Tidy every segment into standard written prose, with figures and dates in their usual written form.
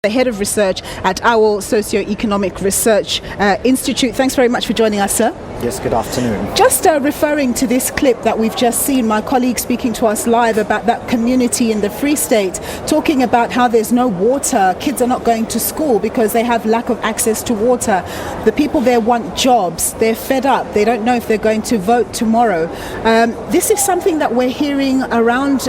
the head of research at OWL Socio-Economic Research Institute. Thanks very much for joining us, sir. Yes, good afternoon. Just referring to this clip that we've just seen, my colleague speaking to us live about that community in the Free State, talking about how there's no water, kids are not going to school because they have lack of access to water. The people there want jobs, they're fed up, they don't know if they're going to vote tomorrow. This is something that we're hearing around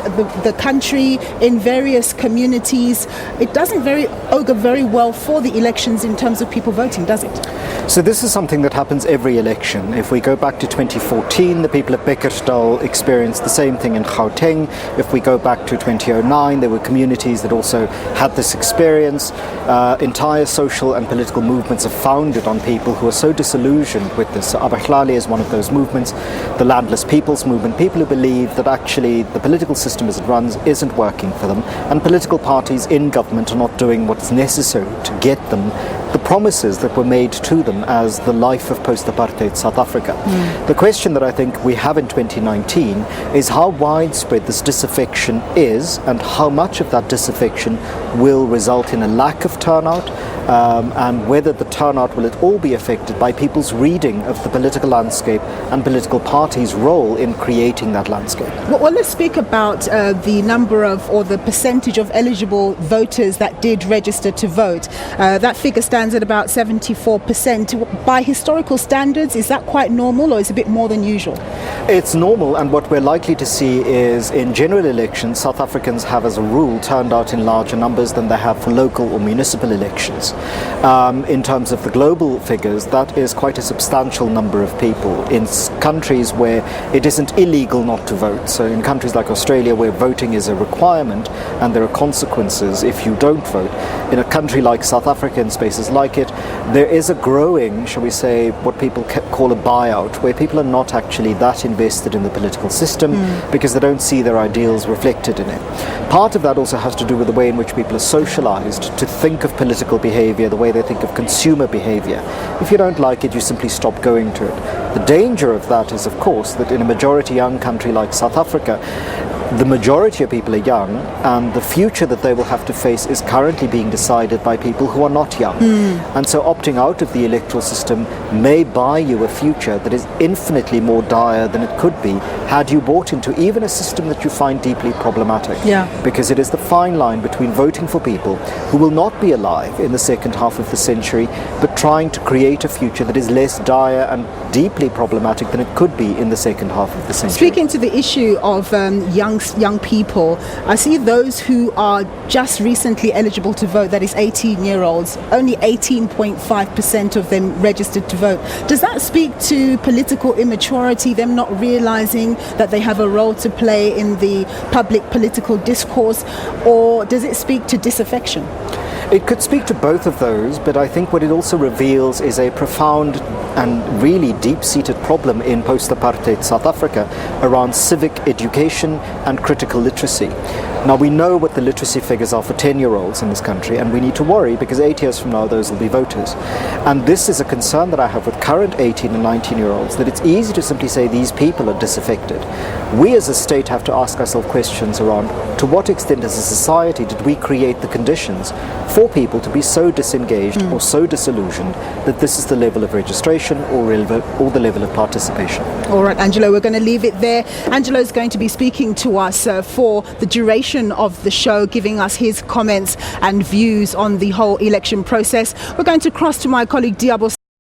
the country in various communities. It doesn't augur very well for the elections in terms of people voting, does it? So this is something that happens every election. If we go back to 2014, the people of Bekkersdal experienced the same thing in Gauteng. If we go back to 2009, there were communities that also had this experience. Entire social and political movements are founded on people who are so disillusioned with this. So Abahlali is one of those movements, the Landless People's Movement, people who believe that actually the political system as it runs isn't working for them, and political parties in government are not doing what's necessary to get them the promises that were made to them as the life of post-apartheid South Africa. The question that I think we have in 2019 is how widespread this disaffection is and how much of that disaffection will result in a lack of turnout, and whether the turnout will at all be affected by people's reading of the political landscape and political parties' role in creating that landscape. Well, let's speak about the number of, or the percentage of eligible voters that did register to vote. That figure stands at about 74%. By historical standards, is that quite normal or is it a bit more than usual? It's normal, and what we're likely to see is in general elections, South Africans have as a rule turned out in larger numbers than they have for local or municipal elections. In terms of the global figures, that is quite a substantial number of people in countries where it isn't illegal not to vote. So in countries like Australia, where voting is a requirement and there are consequences if you don't vote, in a country like South Africa and spaces like it, there is a growing, shall we say, what people call a buyout, where people are not actually that invested in the political system because they don't see their ideals reflected in it. Part of that also has to do with the way in which people are socialized to think of political behavior, the way they think of consumer behavior. If you don't like it, you simply stop going to it. The danger of that is, of course, that in a majority young country like South Africa, the majority of people are young, and the future that they will have to face is currently being decided by people who are not young. And so opting out of the electoral system may buy you a future that is infinitely more dire than it could be had you bought into even a system that you find deeply problematic. Because it is the fine line between voting for people who will not be alive in the second half of the century, but trying to create a future that is less dire and deeply problematic than it could be in the second half of the century. Speaking to the issue of young people, I see those who are just recently eligible to vote, that is 18-year-olds, only 18.5% of them registered to vote. Does that speak to political immaturity, them not realizing that they have a role to play in the public political discourse, or does it speak to disaffection? It could speak to both of those, but I think what it also reveals is a profound and really deep-seated problem in post-apartheid South Africa around civic education and critical literacy. Now, we know what the literacy figures are for 10-year-olds in this country, and we need to worry because 8 years from now those will be voters. And this is a concern that I have with current 18 and 19-year-olds, that it's easy to simply say these people are disaffected. We as a state have to ask ourselves questions around to what extent as a society did we create the conditions for people to be so disengaged or so disillusioned that this is the level of registration or the level of participation. All right, Angelo, we're going to leave it there. Angelo is going to be speaking to us for the duration of the show, giving us his comments and views on the whole election process. We're going to cross to my colleague Diabo